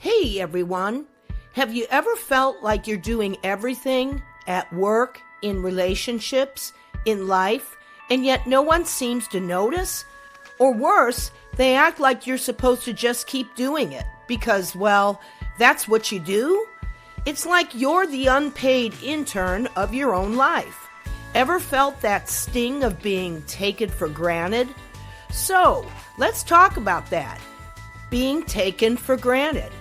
Hey everyone! Have you ever felt like you're doing everything at work, in relationships, in life, and yet no one seems to notice? Or worse, they act like you're supposed to just keep doing it because, well, that's what you do? It's like you're the unpaid intern of your own life. Ever felt that sting of being taken for granted? So, let's talk about that. Being taken for granted.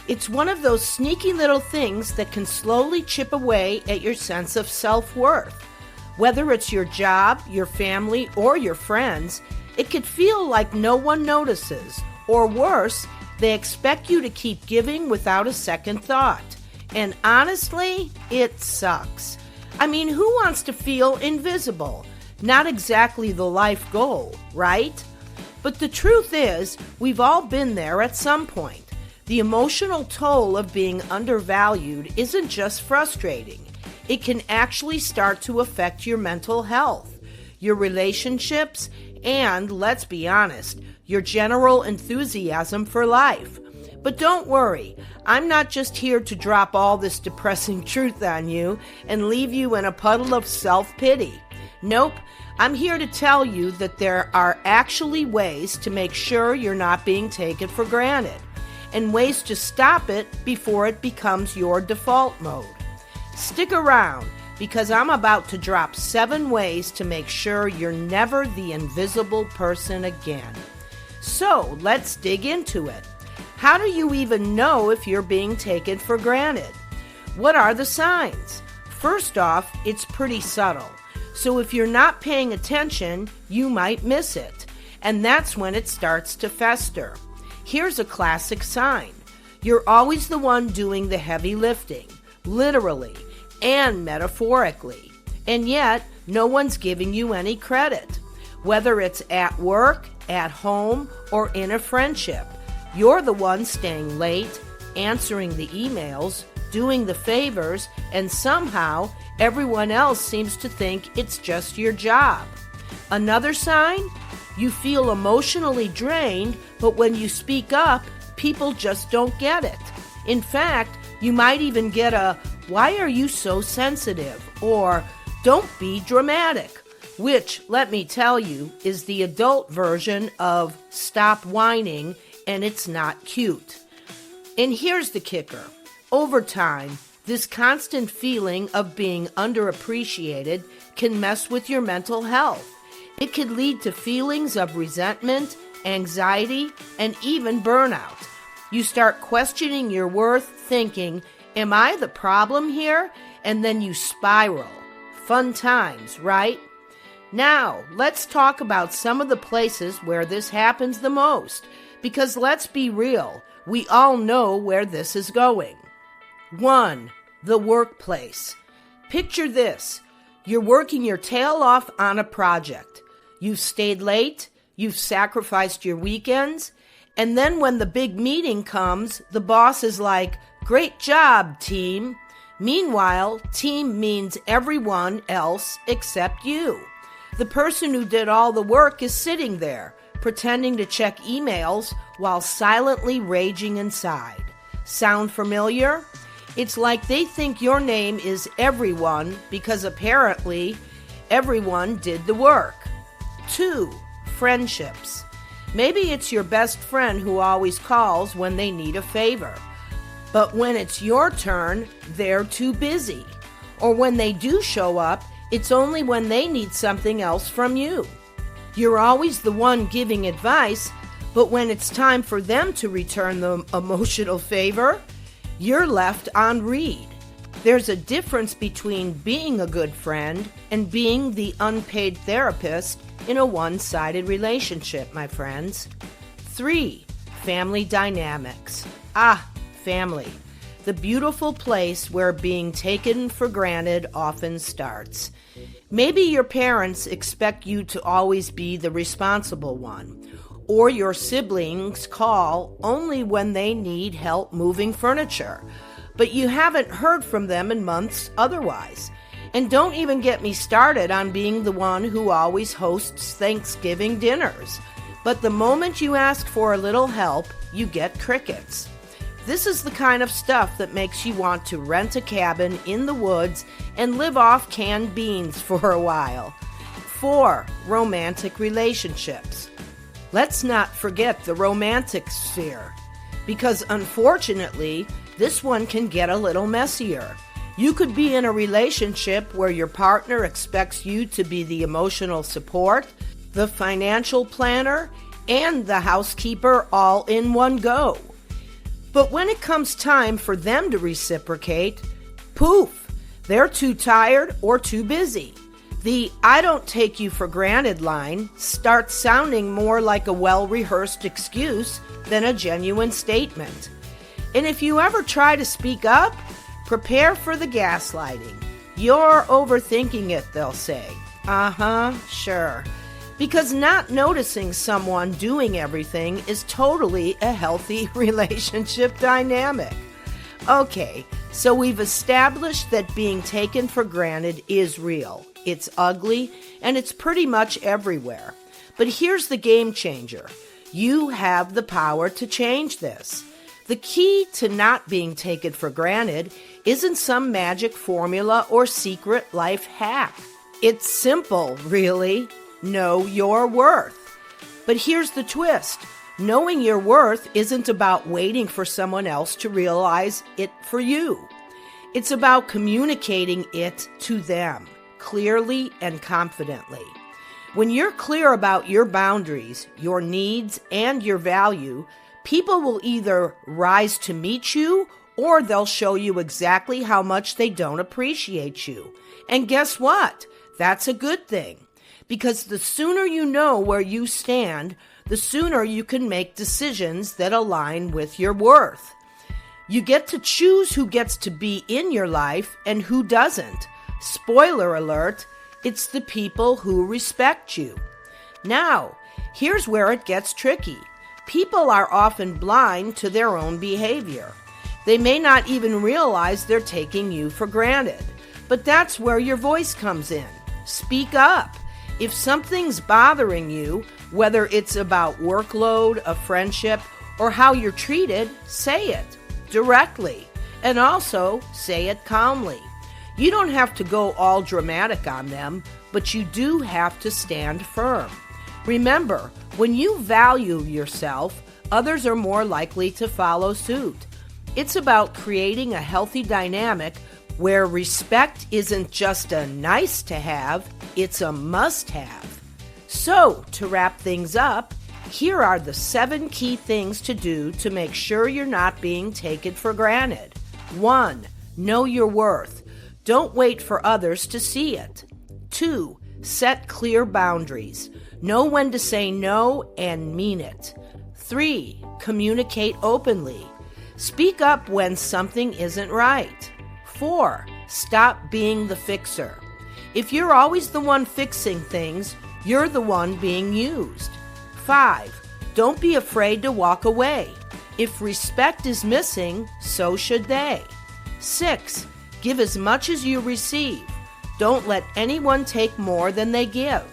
It's one of those sneaky little things that can slowly chip away at your sense of self-worth. Whether it's your job, your family, or your friends, it could feel like no one notices. Or worse, they expect you to keep giving without a second thought. And honestly, it sucks. I mean, who wants to feel invisible? Not exactly the life goal, right? But the truth is, we've all been there at some point. The emotional toll of being undervalued isn't just frustrating. It can actually start to affect your mental health, your relationships, and, let's be honest, your general enthusiasm for life. But don't worry, I'm not just here to drop all this depressing truth on you and leave you in a puddle of self-pity. Nope, I'm here to tell you that there are actually ways to make sure you're not being taken for granted, and ways to stop it before it becomes your default mode. Stick around, because I'm about to drop 7 ways to make sure you're never the invisible person again. So, let's dig into it. How do you even know if you're being taken for granted? What are the signs? First off, it's pretty subtle. So if you're not paying attention, you might miss it. And that's when it starts to fester. Here's a classic sign. You're always the one doing the heavy lifting, literally and metaphorically. And yet, no one's giving you any credit. Whether it's at work, at home, or in a friendship, you're the one staying late, answering the emails, doing the favors, and somehow everyone else seems to think it's just your job. Another sign? You feel emotionally drained, but when you speak up, people just don't get it. In fact, you might even get a, "Why are you so sensitive?" or "Don't be dramatic," which, let me tell you, is the adult version of "stop whining," and it's not cute. And here's the kicker. Over time, this constant feeling of being underappreciated can mess with your mental health. It could lead to feelings of resentment, anxiety, and even burnout. You start questioning your worth, thinking, "Am I the problem here?" And then you spiral. Fun times, right? Now, let's talk about some of the places where this happens the most. Because let's be real, we all know where this is going. 1. The workplace. Picture this. You're working your tail off on a project. You've stayed late, you've sacrificed your weekends, and then when the big meeting comes, the boss is like, "Great job, team." Meanwhile, team means everyone else except you. The person who did all the work is sitting there, pretending to check emails while silently raging inside. Sound familiar? It's like they think your name is everyone because apparently everyone did the work. 2. Friendships. Maybe it's your best friend who always calls when they need a favor. But when it's your turn, they're too busy. Or when they do show up, it's only when they need something else from you. You're always the one giving advice, but when it's time for them to return the emotional favor, you're left on read. There's a difference between being a good friend and being the unpaid therapist in a one-sided relationship, my friends. 3. Family dynamics. Family. The beautiful place where being taken for granted often starts. Maybe your parents expect you to always be the responsible one, or your siblings call only when they need help moving furniture, but you haven't heard from them in months otherwise. And don't even get me started on being the one who always hosts Thanksgiving dinners. But the moment you ask for a little help, you get crickets. This is the kind of stuff that makes you want to rent a cabin in the woods and live off canned beans for a while. 4. Romantic relationships. Let's not forget the romantic sphere, because unfortunately, this one can get a little messier. You could be in a relationship where your partner expects you to be the emotional support, the financial planner, and the housekeeper all in one go. But when it comes time for them to reciprocate, poof, they're too tired or too busy. The "I don't take you for granted" line starts sounding more like a well-rehearsed excuse than a genuine statement. And if you ever try to speak up, prepare for the gaslighting. "You're overthinking it," they'll say. Sure. Because not noticing someone doing everything is totally a healthy relationship dynamic. Okay, so we've established that being taken for granted is real. It's ugly, and it's pretty much everywhere. But here's the game changer. You have the power to change this. The key to not being taken for granted isn't some magic formula or secret life hack. It's simple, really. Know your worth. But here's the twist. Knowing your worth isn't about waiting for someone else to realize it for you. It's about communicating it to them clearly and confidently. When you're clear about your boundaries, your needs, and your value, people will either rise to meet you or they'll show you exactly how much they don't appreciate you. And guess what? That's a good thing. Because the sooner you know where you stand, the sooner you can make decisions that align with your worth. You get to choose who gets to be in your life and who doesn't. Spoiler alert, it's the people who respect you. Now, here's where it gets tricky. People are often blind to their own behavior. They may not even realize they're taking you for granted. But that's where your voice comes in. Speak up. If something's bothering you, whether it's about workload, a friendship, or how you're treated, say it directly. And also, say it calmly. You don't have to go all dramatic on them, but you do have to stand firm. Remember, when you value yourself, others are more likely to follow suit. It's about creating a healthy dynamic where respect isn't just a nice to have, it's a must have. So, to wrap things up, here are the 7 key things to do to make sure you're not being taken for granted. 1. Know your worth. Don't wait for others to see it. 2. Set clear boundaries. Know when to say no and mean it. 3. Communicate openly. Speak up when something isn't right. 4. Stop being the fixer. If you're always the one fixing things, you're the one being used. 5. Don't be afraid to walk away. If respect is missing, so should they. 6. Give as much as you receive. Don't let anyone take more than they give.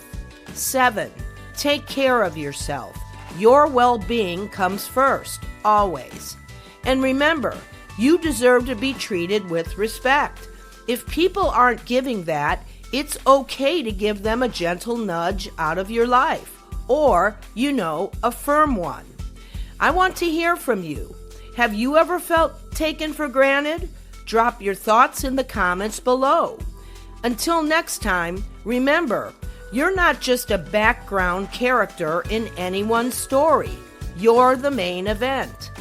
7. Take care of yourself. Your well-being comes first, always. And remember, you deserve to be treated with respect. If people aren't giving that, it's okay to give them a gentle nudge out of your life. Or, a firm one. I want to hear from you. Have you ever felt taken for granted? Drop your thoughts in the comments below. Until next time, remember, you're not just a background character in anyone's story. You're the main event.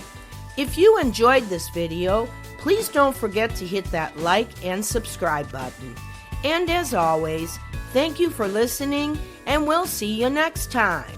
If you enjoyed this video, please don't forget to hit that like and subscribe button. And as always, thank you for listening, and we'll see you next time.